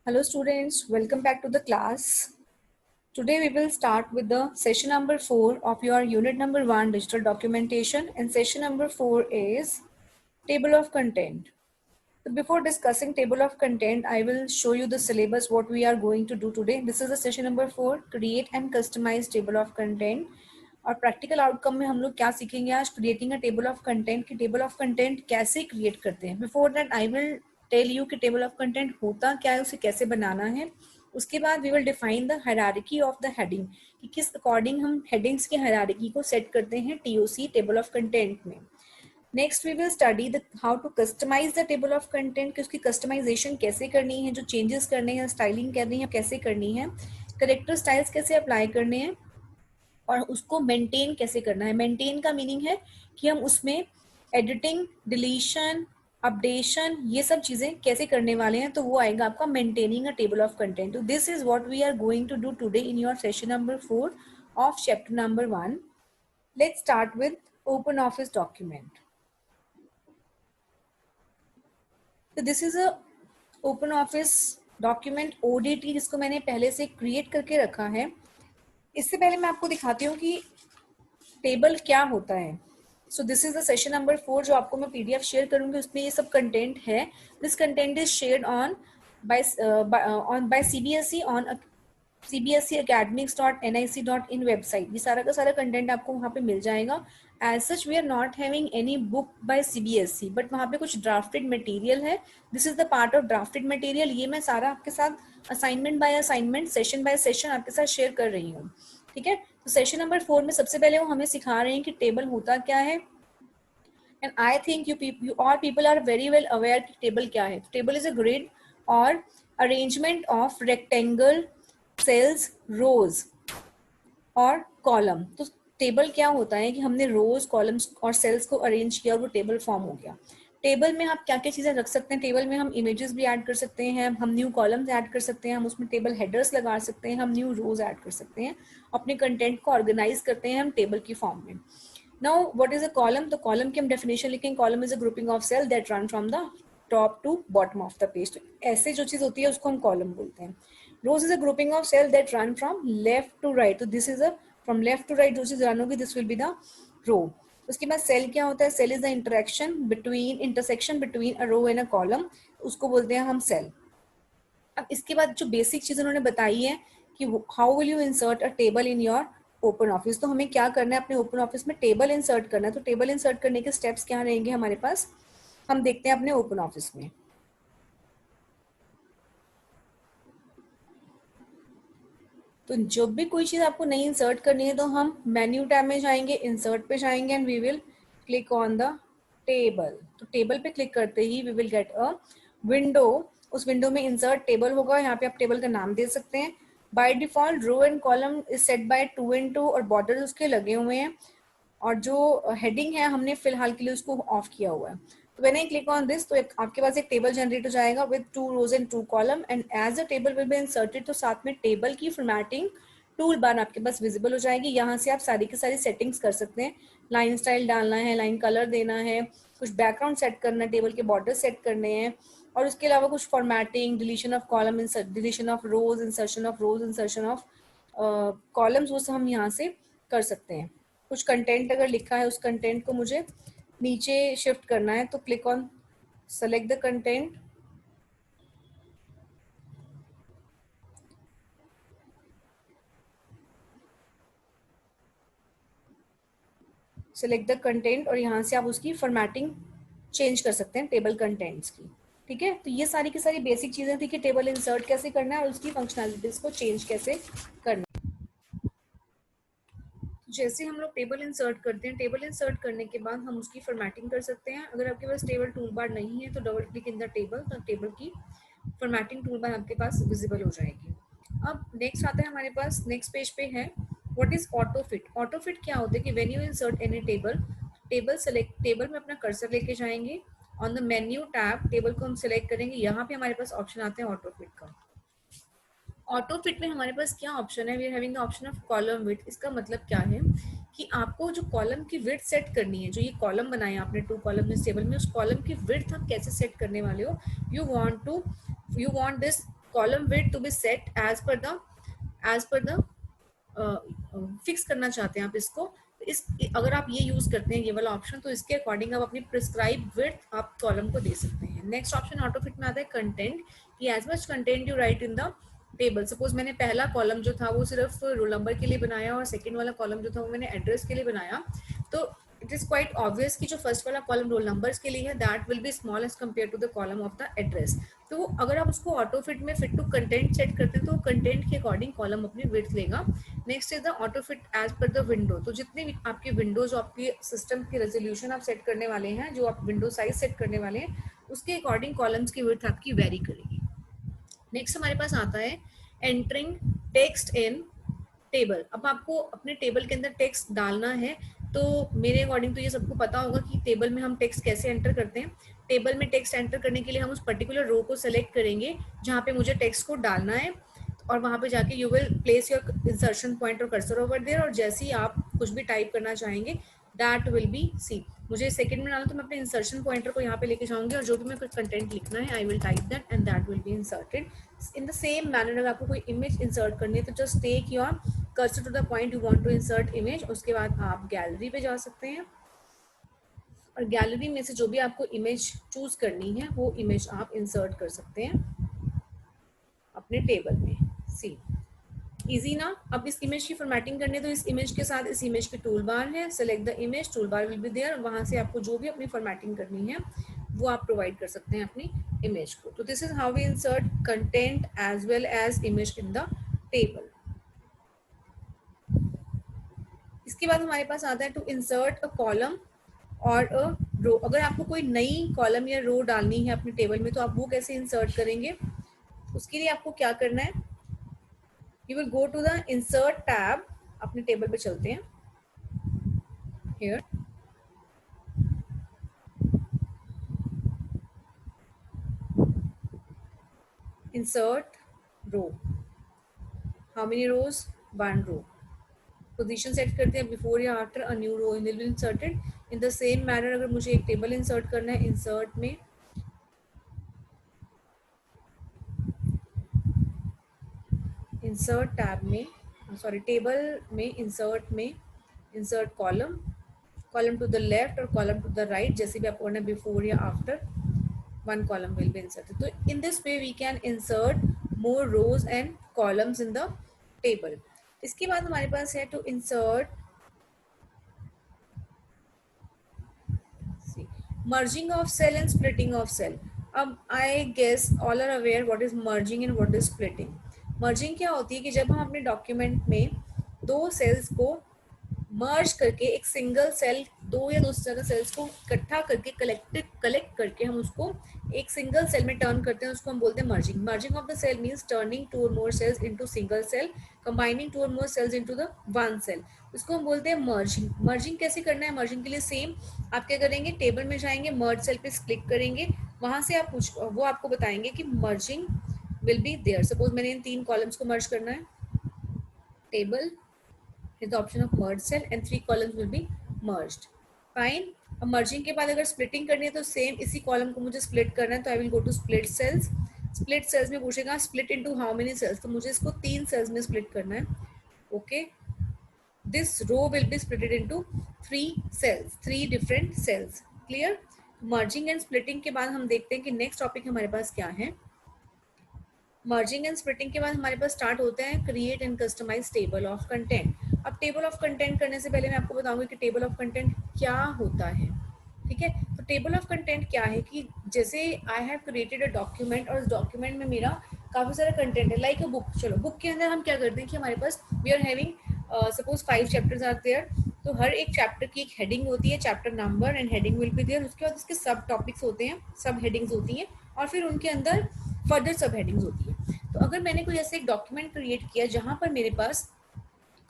Hello students, welcome back to the class. Today we will start with the session number 4 of your unit number 1 digital documentation, and session number 4 is table of content. So before discussing table of content, I will show you the syllabus what we are going to do today. This is the session number 4, create and customize table of content. और practical outcome में हम लोग क्या सीखेंगे आज, creating a table of content की table of content कैसे create करते हैं. Before that I will tell you कि टेबल ऑफ कंटेंट होता क्या है, उसे कैसे बनाना है. उसके बाद we will define the hierarchy of the heading कि किस अकॉर्डिंग हम हेडिंग्स की हायरार्की को सेट करते हैं टीओसी टेबल ऑफ कंटेंट में. Next we will study the how to customize the table of content कि उसकी कस्टमाइजेशन कैसे करनी है, जो चेंजेस करने हैं, स्टाइलिंग करनी है कैसे करनी है, करेक्टर स्टाइल्स कैसे अप्लाई करने हैं और उसको मेंटेन कैसे करना है. मेंटेन का मीनिंग है कि हम उसमें एडिटिंग, डिलीशन, अपडेशन, ये सब चीजें कैसे करने वाले हैं, तो वो आएगा आपका maintaining a table of content. तो this is what we are going to do today in your session number 4 of chapter number 1. Let's start with open office document. तो this is a open office document ODT जिसको मैंने पहले से create करके रखा है. इससे पहले मैं आपको दिखाती हूँ कि टेबल क्या होता है. So this is the session number 4 जो आपको मैं पीडीएफ शेयर करूंगी, उसमें ये सब कंटेंट है. This content is shared on by CBSE on cbseacademics.nic.in website. ये सारा का सारा कंटेंट आपको वहाँ पे मिल जाएगा. As such we are not having any book by CBSE, but वहाँ पे कुछ ड्राफ्टेड मटेरियल है. This is the part of drafted material. ये मैं सारा आपके साथ assignment by assignment, session by session आपके साथ शेयर कर रही हूँ. ठीक है. तो सेशन नंबर 4 में सबसे पहले वो हमें सिखा रहे हैं कि टेबल होता क्या है. And I think you all people are very well aware कि टेबल क्या है. टेबल इज अ ग्रिड और arrangement of rectangle, cells, rows और कॉलम. तो टेबल क्या होता है कि हमने रोज, कॉलम्स और सेल्स को अरेंज किया और वो टेबल फॉर्म हो गया. टेबल में आप क्या क्या चीजें रख सकते हैं. टेबल में हम इमेजेस भी ऐड कर सकते हैं, हम न्यू कॉलम्स ऐड कर सकते हैं, हम उसमें टेबल हेडर्स लगा सकते हैं, हम न्यू रोज ऐड कर सकते हैं. अपने कंटेंट को ऑर्गेनाइज करते हैं हम टेबल की फॉर्म में. Now what is a column. तो कॉलम की हम डेफिनेशन लिखेंगे. Column is a grouping of cell that run from the top to bottom of the page. तो ऐसे जो चीज होती है उसको हम कॉलम बोलते हैं. Rows is a grouping of cell that run from left to right. तो this is a from left to right जो चीज रन होगी this will be the row. उसके बाद सेल क्या होता है. Cell is the intersection between a row and a column. उसको बोलते हैं हम सेल. अब इसके बाद जो बेसिक चीज उन्होंने बताई है कि how will you insert a table in your open office. तो हमें क्या करना है, अपने ओपन ऑफिस में टेबल इंसर्ट करना है. तो टेबल इंसर्ट करने के स्टेप्स क्या रहेंगे हमारे पास, हम देखते हैं अपने ओपन ऑफिस में. तो जब भी कोई चीज आपको नहीं इंसर्ट करनी है तो हम मेन्यू टैब में जाएंगे, इंसर्ट पे जाएंगे and we will click on the table. तो टेबल पे क्लिक करते ही we will get a window. उस विंडो में इंसर्ट टेबल होगा. यहाँ पे आप टेबल का नाम दे सकते हैं. By default row and column is set by 2 और बॉर्डर उसके लगे हुए हैं. और जो हेडिंग है हमने फिलहाल के लिए उसको ऑफ किया हुआ है. तो when I click on this तो आपके पास एक टेबल जनरेट हो जाएगा with 2 rows and 2 column and as a table will be inserted. तो साथ में टेबल की फॉर्मेटिंग टूल बार आपके पास विजिबल हो जाएगी. यहाँ से आप सारी की सारी सेटिंग्स कर सकते हैं. लाइन स्टाइल डालना है, लाइन कलर देना है, कुछ बैकग्राउंड सेट करना है, टेबल के बॉर्डर सेट करने हैं, और उसके अलावा कुछ formatting, deletion of column, deletion of rose, insertion of rose, insertion of columns, वो सब हम यहाँ से कर सकते हैं. कुछ कंटेंट अगर लिखा है उस कंटेंट को मुझे नीचे शिफ्ट करना है तो click on select the content. Select the content और यहाँ से आप उसकी फॉर्मेटिंग चेंज कर सकते हैं टेबल कंटेंट्स की. ठीक है. तो ये सारी की सारी बेसिक चीजें थी कि टेबल इंसर्ट कैसे करना है और उसकी फंक्शनैलिटीज को चेंज कैसे करना है. जैसे हम लोग टेबल इंसर्ट करते हैं, टेबल इंसर्ट करने के बाद हम उसकी फॉर्मेटिंग कर सकते हैं. अगर आपके पास टेबल टूल बार नहीं है तो double click in the table, तो टेबल की फॉर्मेटिंग टूल बार आपके पास विजिबल हो जाएगी. अब नेक्स्ट आता है हमारे पास, नेक्स्ट पेज पे है what is auto fit. Auto fit क्या होता है कि when you insert any table, table select, table में अपना कर्सर लेके जाएंगे, on the menu tab table को हम सेलेक्ट करेंगे. यहाँ पे हमारे पास ऑप्शन आते हैं ऑटो फिट का. ऑटो फिट में हमारे पास क्या ऑप्शन है, we are having the option of column width. इसका मतलब क्या है कि आपको जो कॉलम की विड्थ सेट करनी है, जो ये कॉलम बनाया आपने 2 कॉलम इस टेबल में, उस कॉलम की विड्थ आप कैसे सेट करने वाले हो. You want this column width to be set as per the fix करना चाहते हैं आप इसको, तो इस अगर आप ये यूज करते हैं ये वाला ऑप्शन, तो इसके अकॉर्डिंग आप अपनी प्रिस्क्राइब विड्थ आप कॉलम को दे सकते हैं। नेक्स्ट ऑप्शन ऑटो फिट में आता है कंटेंट, कि as much content you write in the table. Suppose मैंने पहला कॉलम जो था वो सिर्फ रोल नंबर के लिए बनाया और सेकंड वाला कॉलम जो था वो मैंने एड्रेस के लिए बनाया, तो इट इज क्वाइट ऑब्वियस कि जो फर्स्ट वाला कॉलम रोल नंबर्स के लिए है that will be small as compare to the column of the address. तो अगर आप उसको ऑटो फिट में फिट टू कंटेंट सेट करते हैं तो कंटेंट के अकॉर्डिंग कॉलम अपनी विड्थ लेगा। Next is the auto fit as per the window, तो जितने भी आपके विंडोज आपके सिस्टम की रेजोल्यूशन आप सेट करने वाले हैं, जो आप विंडो साइज सेट करने वाले हैं, उसके अकॉर्डिंग कॉलम्स की विड्थ आपकी वेरी करेगी। नेक्स्ट हमारे पास आता है एंटरिंग टेक्स्ट इन टेबल। अब आपको अपने टेबल के अंदर टेक्स्ट डालना है, तो मेरे अकॉर्डिंग तो ये सबको पता होगा कि टेबल में हम टेक्स्ट कैसे एंटर करते हैं। टेबल में टेक्स्ट एंटर करने के लिए हम उस पर्टिकुलर रो को सेलेक्ट करेंगे जहाँ पे मुझे टेक्स्ट को डालना है, और वहाँ पे जाके you will place your insertion point और कर्सर ओवर देयर, और जैसे ही आप कुछ भी टाइप करना चाहेंगे दैट विल बी सी। मुझे सेकंड में डालना तो मैं अपने इंसर्शन पॉइंटर को यहाँ पे लेके जाऊंगी और जो भी मैं कुछ कंटेंट लिखना है I will type that and that will be inserted in the same manner. अगर आपको कोई इमेज इंसर्ट करनी है तो just take your cursor to the point you want to insert image, उसके बाद आप गैलरी पे जा सकते हैं और गैलरी में से जो भी आपको इमेज चूज करनी है वो इमेज आप इंसर्ट कर सकते हैं अपने टेबल में। सी इजी ना। अब इस इमेज की फॉर्मेटिंग करनी है तो इस इमेज के साथ इस इमेज की टूल बार है, select the image, tool bar will be there, वहां से आपको जो भी अपनी फॉर्मेटिंग करनी है वो आप प्रोवाइड कर सकते हैं अपनी इमेज को। तो this is how we insert content as well as image in the table. इसके बाद हमारे पास आता है टू इंसर्ट अ कॉलम और अ रो। अगर आपको कोई नई कॉलम या रो डालनी है अपने टेबल में तो आप वो कैसे इंसर्ट करेंगे, उसके लिए आपको क्या करना है, you will go to the insert tab, अपने टेबल पे चलते हैं, here insert row, how many rows, 1 row, position set करते हैं बिफोर या after a new row will be inserted in the same manner. अगर मुझे एक टेबल इंसर्ट करना है, इंसर्ट में इंसर्ट टैब में सॉरी टेबल में insert column, column to the left और कॉलम टू द राइट, जैसे भी आपको करना है बिफोर या after 1 column will be inserted. So in this way we can insert more rows and columns in the table. इसके बाद हमारे पास है to insert merging of cell and splitting of cell. अब I guess all are aware what is merging and what is splitting. Merging क्या होती है कि जब हम अपने डॉक्यूमेंट में दो सेल्स को मर्ज करके एक सिंगल सेल, दो या दो से ज्यादा सेल्स को इकट्ठा करके कलेक्ट करके हम उसको एक सिंगल सेल में टर्न करते हैं, उसको हम बोलते हैं merging. Merging of the cell means turning 2 or more cells into single cell, combining 2 or more cells into the one cell, इसको हम बोलते हैं मर्जिंग। मर्जिंग कैसे करना है, मर्जिंग के लिए सेम आप क्या करेंगे, टेबल में जाएंगे, मर्ज सेल पे क्लिक करेंगे, वहां से आप वो आपको बताएंगे कि merging will be there. Suppose मैंने इन 3 कॉलम्स को मर्ज करना है, table is the option of merge cell and 3 columns will be merged. Fine. अब मर्जिंग के बाद अगर स्प्लिटिंग करनी है तो सेम इसी कॉलम को मुझे स्प्लिट करना है, तो आई विल गो टू स्प्लिट सेल्स। स्प्लिट सेल्स में पूछेगा split into how many cells, तो मुझे इसको 3 सेल्स में स्प्लिट करना है। Okay, this row will be splitted into 3 cells, 3 different cells. Clear. Merging and splitting के बाद हम देखते हैं कि नेक्स्ट टॉपिक हमारे पास क्या है। मर्जिंग एंड स्प्लिटिंग के बाद हमारे पास स्टार्ट होता है create and customize table of content. अब टेबल ऑफ कंटेंट करने से पहले मैं आपको बताऊंगी कि टेबल ऑफ कंटेंट क्या होता है। ठीक है, तो टेबल ऑफ कंटेंट क्या है कि जैसे I have created a document और उस डॉक्यूमेंट में मेरा काफी सारा कंटेंट है, लाइक अ बुक। चलो बुक के अंदर हम क्या करते हैं कि हमारे पास we are having suppose 5 chapters are there, तो हर एक चैप्टर की एक हेडिंग होती है, chapter number and heading will be there. उसके बाद उसके सब टॉपिक्स होते हैं, सब हेडिंग्स होती हैं, और फिर उनके अंदर फर्दर सब हेडिंग्स होती है। तो अगर मैंने कोई ऐसे एक डॉक्यूमेंट क्रिएट किया जहां पर मेरे पास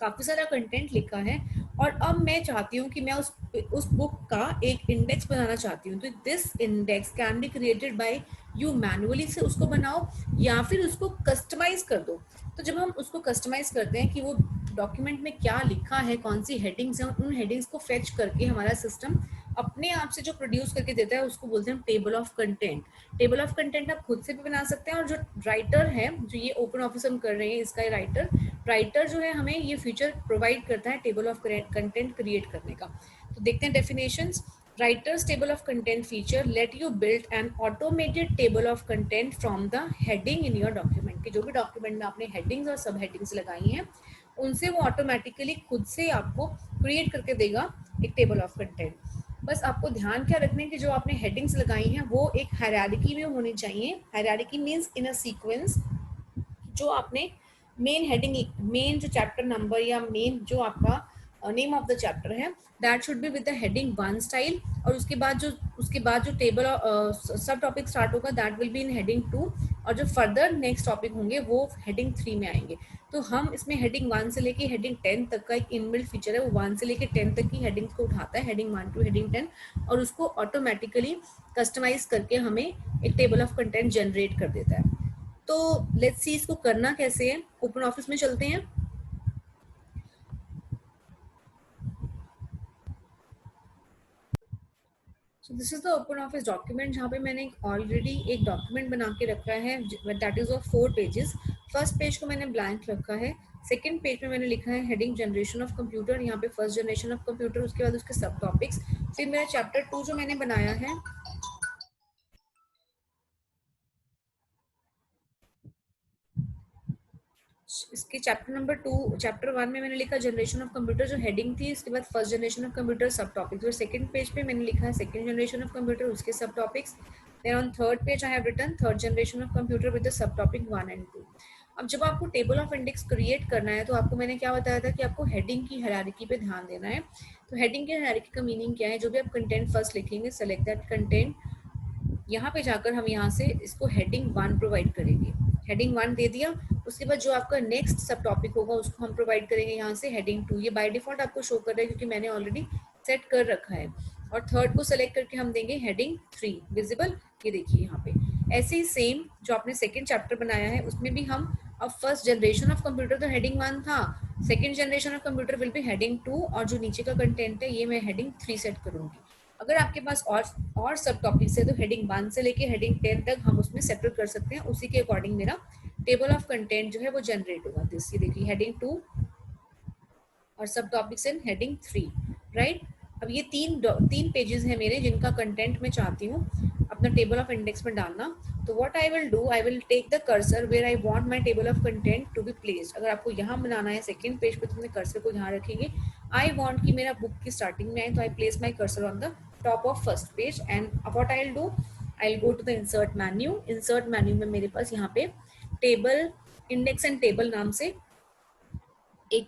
काफी सारा कंटेंट लिखा है और अब मैं चाहती हूँ कि मैं उस बुक का एक इंडेक्स बनाना चाहती हूँ, तो this index can be created by you manually, से उसको बनाओ या फिर उसको कस्टमाइज कर दो। तो जब हम उसको कस्टमाइज करते हैं कि वो डॉक्यूमेंट में क्या लिखा है, कौन सी हेडिंग्स हैं, उन हेडिंग्स को फेच करके हमारा सिस्टम अपने आप से जो प्रोड्यूस करके देता है उसको बोलते हैं table of content. Table of content आप खुद से भी बना सकते हैं, और जो राइटर है, जो ये ओपन ऑफिस हम कर रहे हैं इसका राइटर राइटर जो है हमें ये फीचर प्रोवाइड करता है टेबल ऑफ कंटेंट क्रिएट करने का। तो देखते हैं definitions. Writer's table of content feature let you build an automated table of content from the heading in your document, कि जो भी डॉक्यूमेंट में आपने हेडिंग्स और सब हेडिंग्स लगाई हैं उनसे वो ऑटोमेटिकली खुद से आपको क्रिएट करके देगा एक टेबल ऑफ कंटेंट। बस आपको ध्यान क्या रखना है कि जो आपने हेडिंग्स लगाई हैं वो एक हायरार्की में होनी चाहिए। Hierarchy means in a sequence. जो आपने मेन हेडिंग, मेन जो चैप्टर नंबर या मेन जो आपका नेम ऑफ द चैप्टर है that should be with the heading 1 style, और उसके बाद जो टेबल सब टॉपिक स्टार्ट होगा that will be in heading 2, और जो फर्दर नेक्स्ट टॉपिक होंगे वो हेडिंग 3 में आएंगे। तो हम इसमें हेडिंग 1 से लेके हेडिंग 10 तक का एक इनबिल्ट फीचर है, वो 1 से लेके 10 तक की हेडिंग्स को उठाता है, हेडिंग 1 टू हेडिंग 10, और उसको ऑटोमेटिकली कस्टमाइज करके हमें एक टेबल ऑफ कंटेंट जनरेट कर देता है। तो लेट्स सी इसको करना कैसे है। ओपन ऑफिस में चलते हैं। So this is the open office document, जहाँ पे मैंने ऑलरेडी एक डॉक्यूमेंट बना के रखा है that is of 4 pages. First page को मैंने ब्लैंक रखा है, सेकंड पेज में मैंने लिखा है हेडिंग जनरेशन ऑफ कंप्यूटर, यहाँ पे फर्स्ट जनरेशन ऑफ कंप्यूटर, उसके बाद उसके सब टॉपिक्स। फिर मेरा चैप्टर 2 जो मैंने बनाया है, इसके चैप्टर नंबर 2, चैप्टर 1 में मैंने लिखा जनरेशन ऑफ कंप्यूटर जो हेडिंग थी, इसके बाद फर्स्ट जनरेशन ऑफ कंप्यूटर सब टॉपिक्स, और सेकंड पेज पे मैंने लिखा है सेकंड जनरेशन ऑफ कंप्यूटर उसके sub topics. Then on third page I have written third generation of computer with the sub topic 1 and 2। अब जब आपको टेबल ऑफ इंडेक्स क्रिएट करना है तो आपको मैंने क्या बताया था कि आपको हेडिंग की हायरार्की पे ध्यान देना है। तो हेडिंग की हायरार्की का मीनिंग क्या है, जो भी आप कंटेंट फर्स्ट लिखेंगे सेलेक्ट दैट कंटेंट, यहाँ पे जाकर हम यहाँ से इसको हेडिंग 1 प्रोवाइड करेंगे। हेडिंग 1 दे दिया, उसके बाद जो आपका नेक्स्ट सब टॉपिक होगा उसको हम प्रोवाइड करेंगे यहाँ से हेडिंग 2। ये बाय डिफॉल्ट आपको शो कर रहा है क्योंकि मैंने ऑलरेडी सेट कर रखा है। और थर्ड को सेलेक्ट करके हम देंगे हेडिंग 3 विजिबल, ये देखिए यहाँ पे। ऐसे ही सेम जो आपने सेकेंड चैप्टर बनाया है उसमें भी हम, अब फर्स्ट जनरेशन ऑफ कंप्यूटर तो हेडिंग 1 था, second generation of computer will be heading 2, और जो नीचे का कंटेंट है ये मैं हेडिंग 3 सेट करूंगी। अगर आपके पास और सब टॉपिक्स है तो हेडिंग 1 से लेके हेडिंग 10 तक हम उसमें सेपरेट कर सकते हैं, उसी के अकॉर्डिंग मेरा टेबल ऑफ कंटेंट जो है वो जनरेट होगा। दिस ये देखिए हेडिंग 2 और सब टॉपिक्स इन हेडिंग 3, राइट। अब ये तीन पेजेस हैं मेरे जिनका कंटेंट मैं चाहती हूँ अपना टेबल ऑफ इंडेक्स में डालना। तो what I will do, I will take the cursor where I want my table of content to be placed. अगर आपको यहाँ बनाना है सेकंड पेज पे तो अपने कर्सर को यहाँ रखेंगे। आई वांट कि मेरा बुक की स्टार्टिंग में आए, तो I place my cursor on the top of first page, and what I will do, I will go to the insert menu. Insert menu में मेरे पास यहाँ पे टेबल इंडेक्स एंड टेबल नाम से एक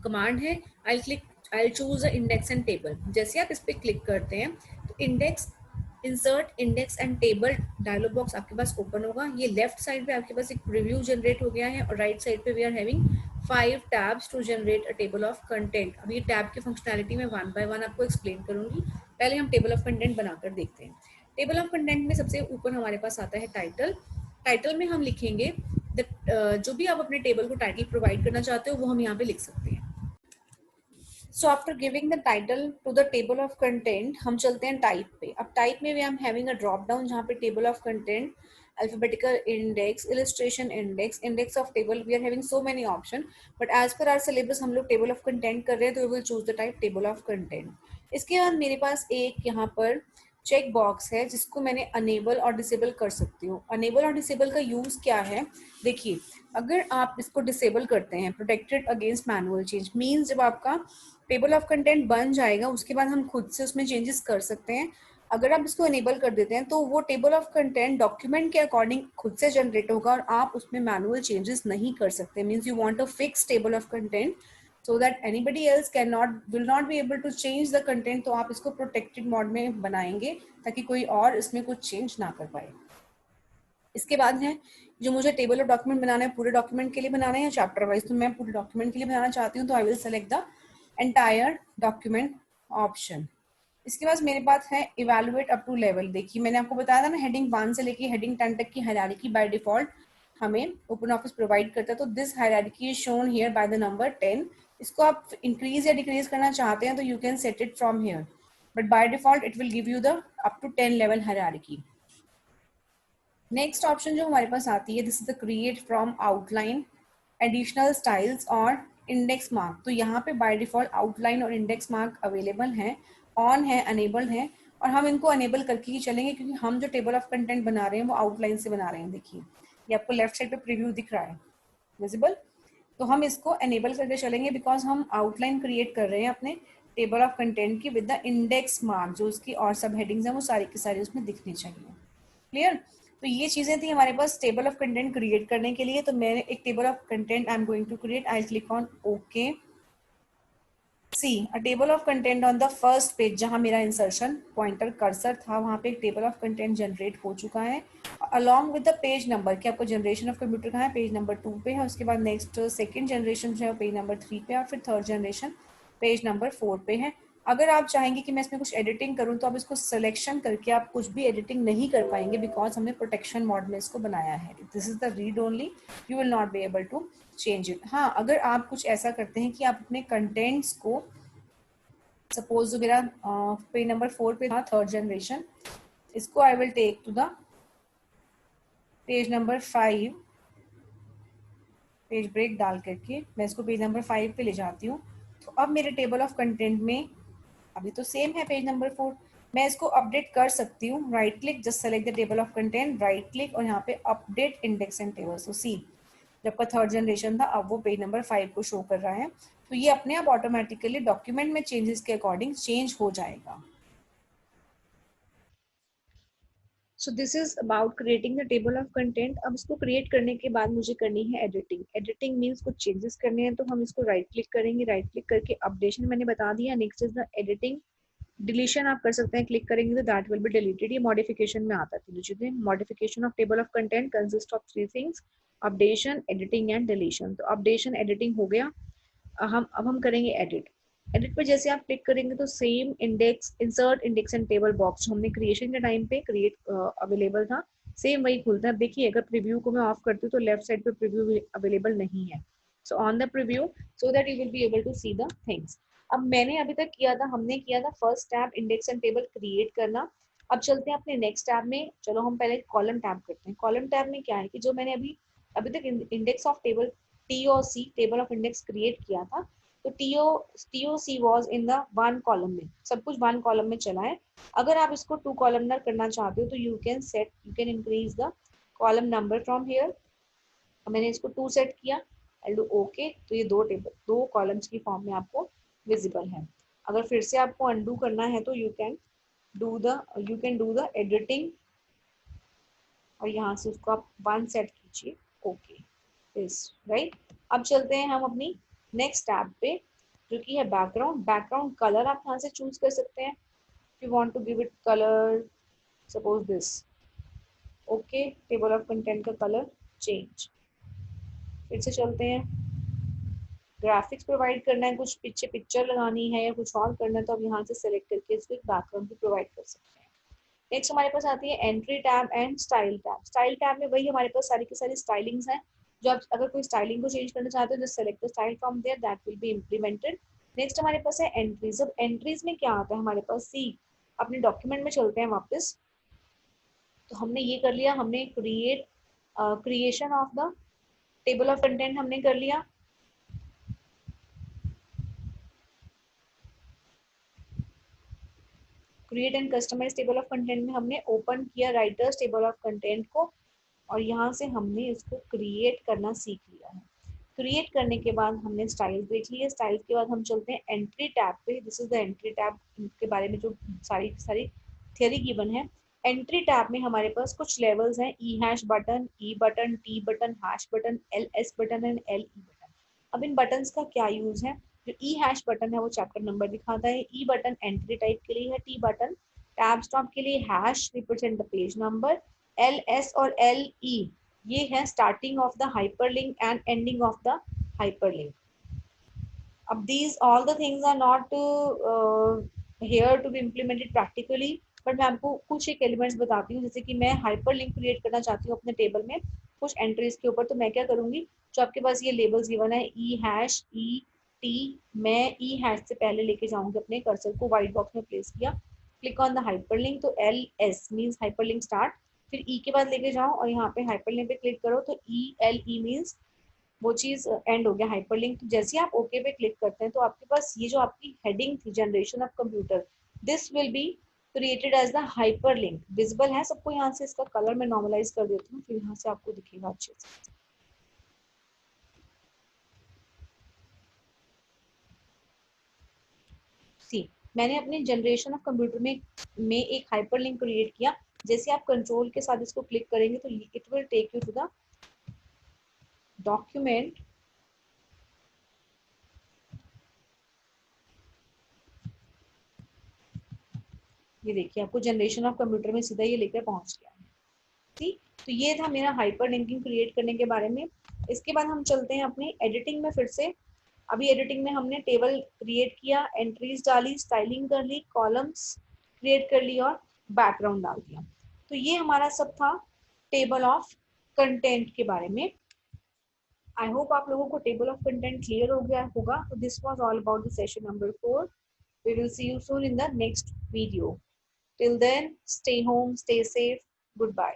कमांड है। I choose the index and table. जैसे आप इस पर क्लिक करते हैं तो index, insert index and table dialog box आपके पास ओपन होगा। ये लेफ्ट साइड पे आपके पास एक रिव्यू जनरेट हो गया है, और राइट साइड पे we are having 5 tabs to generate a table of content. अब ये टैब की फंक्शनैलिटी मैं 1 बाय 1 आपको एक्सप्लेन करूंगी। पहले हम टेबल ऑफ कंटेंट बनाकर देखते हैं। टेबल ऑफ कंटेंट में सबसे ऊपर हमारे पास आता है टाइटल। टाइटल में हम लिखेंगे जो भी आप अपने टेबल को टाइटल प्रोवाइड करना चाहते हो वो हम यहाँ पे लिख सकते हैं। So after giving the title to the table of content हम चलते हैं टाइप पे। अब टाइप में भी हम हैविंग अ ड्रॉप डाउन जहाँ पे table of content, alphabetical index, illustration index, index of table, we are having so many option, but as per our syllabus हम लोग table of content कर रहे हैं तो we will choose the type table of content। इसके बाद मेरे पास एक यहाँ पर चेक बॉक्स है जिसको मैंने अनेबल और डिसेबल कर सकती हूँ। अनेबल और डिसेबल का यूज क्या है, देखिए अगर आप इसको डिसेबल करते हैं, protected against manual change, means जब आपका टेबल ऑफ कंटेंट बन जाएगा उसके बाद हम खुद से उसमें चेंजेस कर सकते हैं। अगर आप इसको इनेबल कर देते हैं तो वो टेबल ऑफ कंटेंट डॉक्यूमेंट के अकॉर्डिंग खुद से जनरेट होगा और आप उसमें मैनुअल चेंजेस नहीं कर सकते। Means you want a fix table of content so that anybody else will not be able to change the content। तो आप इसको प्रोटेक्टेड मोड में बनाएंगे ताकि कोई और इसमें कुछ चेंज ना कर पाए। इसके बाद है जो मुझे टेबल ऑफ डॉक्यूमेंट बनाना है, पूरे डॉक्यूमेंट के लिए बनाना है या चैप्टर वाइज, तो मैं पूरे डॉक्यूमेंट के लिए बनाना चाहती हूँ तो आई will select the entire document option. इसके बाद मेरे पास है इवेलुएट अप टू लेवल। देखिए मैंने आपको बताया था ना हेडिंग 1 से लेके हेडिंग 10 तक की हायरार्की बाय डिफॉल्ट हमें ओपन ऑफिस प्रोवाइड करता है। तो this hierarchy is shown here by the number 10। इसको आप इंक्रीज या डिक्रीज करना चाहते हैं तो you can set it from here. but by default it will give you the up to 10 level hierarchy. Next option जो हमारे पास आती है, this is the create from outline additional styles और इंडेक्स मार्क। तो यहाँ पे बाय डिफॉल्ट आउटलाइन और index mark available हैं, ऑन है, अनेबल्ड है, और हम इनको अनेबल करके ही चलेंगे क्योंकि हम जो टेबल ऑफ कंटेंट बना रहे हैं वो आउटलाइन से बना रहे हैं। देखिए ये आपको लेफ्ट साइड पे प्रीव्यू दिख रहा है विजिबल, तो हम इसको अनेबल करके चलेंगे बिकॉज हम आउटलाइन क्रिएट कर रहे हैं अपने टेबल ऑफ कंटेंट की विद द इंडेक्स मार्क। जो उसकी और सब हेडिंग्स हैं वो सारी की सारी उसमें दिखनी चाहिए। क्लियर? तो ये चीजें थी हमारे पास टेबल ऑफ कंटेंट क्रिएट करने के लिए। तो मैंने एक table of content I am going to create, I click on okay. See a table of content on the first page, जहां मेरा इंसर्शन पॉइंटर कर्सर था वहां पे एक टेबल ऑफ कंटेंट जनरेट हो चुका है along with the page number कि आपको जनरेशन ऑफ कंप्यूटर कहाँ है, पेज नंबर 2 पे है। उसके बाद नेक्स्ट सेकंड जनरेशन जो है पेज नंबर 3 पे, और फिर थर्ड जनरेशन पेज नंबर 4 पे है। अगर आप चाहेंगे कि मैं इसमें कुछ एडिटिंग करूं तो आप इसको सिलेक्शन करके आप कुछ भी एडिटिंग नहीं कर पाएंगे बिकॉज हमने प्रोटेक्शन मोड में इसको बनाया है। This is the read only, you will not be able to change it. हाँ, अगर आप कुछ ऐसा करते हैं कि आप अपने कंटेंट्स को, सपोज जो मेरा पेज नंबर 4 पे था थर्ड जनरेशन, इसको I will take to the page number 5, page break डाल करके मैं इसको पेज नंबर 5 पे ले जाती हूँ। तो अब मेरे टेबल ऑफ कंटेंट में अभी तो सेम है पेज नंबर 4, मैं इसको अपडेट कर सकती हूँ। Right click, just select the table of content, right click, और यहाँ पे अपडेट इंडेक्स एंड टेबल्स। तो सी जब का थर्ड जनरेशन था अब वो पेज नंबर 5 को शो कर रहा है। तो ये अपने आप ऑटोमेटिकली डॉक्यूमेंट में चेंजेस के अकॉर्डिंग चेंज हो जाएगा। So this is about creating the table of content. अब इसको क्रिएट करने के बाद मुझे करनी है एडिटिंग। एडिटिंग मीन्स कुछ चेंजेस करने हैं तो हम इसको राइट क्लिक करेंगे, राइट क्लिक करके अपडेशन मैंने बता दिया। Next is the editing. Deletion आप कर सकते हैं, क्लिक करेंगे तो दैट विल बी डिलीटेड। ये मॉडिफिकेशन में आता है चीजें। Modification of table of content consist of 3 things, updation, editing and deletion. तो अपडेशन एडिटिंग हो गया। अब हम करेंगे एडिट। एडिट पे जैसे आप क्लिक करेंगे तो same index, insert index and table box जो हमने क्रिएशन के टाइम पे क्रिएट अवेलेबल था, सेम वही खुलता है। देखिए अगर प्रीव्यू को मैं ऑफ करती हूँ तो लेफ्ट साइड पे प्रीव्यू अवेलेबल नहीं है। So on the preview so that you will be able to see the things. अब मैंने अभी तक किया था, हमने किया था first tab index and table create करना। अब चलते हैं अपने नेक्स्ट टैब में। चलो हम पहले कॉलम टैब करते हैं। कॉलम टैब में क्या है कि जो मैंने अभी तक index of table TOC table of index create किया था, तो TOC was in the 1 column में, सब कुछ 1 कॉलम में चला है। अगर आप इसको 2 कॉलमनर करना चाहते हो तो you can increase the column number from here. मैंने इसको 2 सेट किया, आई डू ओके। तो ये दो कॉलम्स की फॉर्म में आपको विजिबल है। अगर फिर से आपको अनडू करना है तो you can do the editing और यहाँ से उसको आप 1 सेट कीजिए, ओके इस राइट। अब चलते हैं हम अपनी नेक्स्ट टैब पे जो कि है बैकग्राउंड। बैकग्राउंड कलर आप यहाँ से चूज कर सकते हैं। You want to give it colour suppose this, okay. Table of content का कलर चेंज। फिर से चलते हैं, ग्राफिक्स प्रोवाइड करना है, कुछ पीछे पिक्चर लगानी है या कुछ और करना है तो आप यहाँ से सेलेक्ट करके इसको बैकग्राउंड भी प्रोवाइड कर सकते हैं। नेक्स्ट हमारे पास आती है entry tab and style tab. Style tab में वही हमारे पास सारी की सारी स्टाइलिंग्स हैं। जो आप अगर कोई स्टाइलिंग को चेंज करना चाहते हो just select the style from there, that will be implemented. Next हमारे पास है एंट्रीज। अब एंट्रीज में क्या आता है हमारे पास, सी अपने डॉक्यूमेंट में चलते हैं वापस। तो हमने ये कर लिया, हमने creation of the table of content हमने कर लिया। Create and customize table of content में हमने ओपन किया राइटर्स टेबल ऑफ कंटेंट को और यहाँ से हमने इसको क्रिएट करना सीख लिया है। क्रिएट करने के बाद हमने स्टाइल देख लिया। स्टाइल के बाद हम चलते हैं एंट्री टैब पे। This is the entry tab के बारे में जो सारी सारी थियरी गिवन है। एंट्री टैब में हमारे पास कुछ लेवल्स हैं, button, button, T button, hash button, LS button and LE button. अब इन बटन्स का क्या यूज है, जो बटन है वो चैप्टर नंबर दिखाता है, बटन एंट्री टाइप के लिए है, टी बटन टैब स्टॉप के लिए, hash represent the page number, LS और LE ये है starting of the hyperlink and ending of the hyperlink. अब these all the things are not here to be implemented practically, but मैं आपको कुछ एक एलिमेंट्स बताती हूँ। जैसे कि मैं हाइपरलिंक क्रिएट करना चाहती हूँ अपने टेबल में कुछ एंट्रीज के ऊपर, तो मैं क्या करूंगी, जो आपके पास ये लेबल्स गिवन है E#, E T, मैं E हैश से पहले लेके जाऊंगी अपने कर्सर को, व्हाइट बॉक्स में प्लेस किया, क्लिक ऑन द हाइपरलिंक, तो LS मींस हाइपरलिंक स्टार्ट, फिर E के बाद लेके जाओ और यहाँ पे हाइपरलिंक पे क्लिक करो तो ELE मींस वो चीज एंड हो गया हाइपरलिंक। तो जैसे आप ओके पे क्लिक करते हैं तो आपके पास ये जो आपकी हेडिंग थी generation of computer, this will be created as the hyperlink. Visible है सबको यहाँ से? इसका कलर मैं नॉर्मलाइज कर देती हूँ, फिर यहाँ से आपको दिखेगा अच्छे से। सी, मैंने अपने जनरेशन ऑफ कंप्यूटर में एक हाइपरलिंक क्रिएट किया। जैसे आप कंट्रोल के साथ इसको क्लिक करेंगे तो it will take you to the document. ये देखिए आपको जनरेशन ऑफ कंप्यूटर में सीधा ये लेकर पहुंच गया। ठीक, तो ये था मेरा हाइपर लिंकिंग क्रिएट करने के बारे में। इसके बाद हम चलते हैं अपनी एडिटिंग में फिर से। अभी एडिटिंग में हमने टेबल क्रिएट किया, एंट्रीज डाली, स्टाइलिंग कर ली, कॉलम्स क्रिएट कर ली और बैकग्राउंड डाल दिया। तो ये हमारा सब था टेबल ऑफ कंटेंट के बारे में। आई होप आप लोगों को टेबल ऑफ कंटेंट क्लियर हो गया होगा। तो this was all about the session number 4। We will see you soon in the next video. Till then, stay home, stay safe. Goodbye.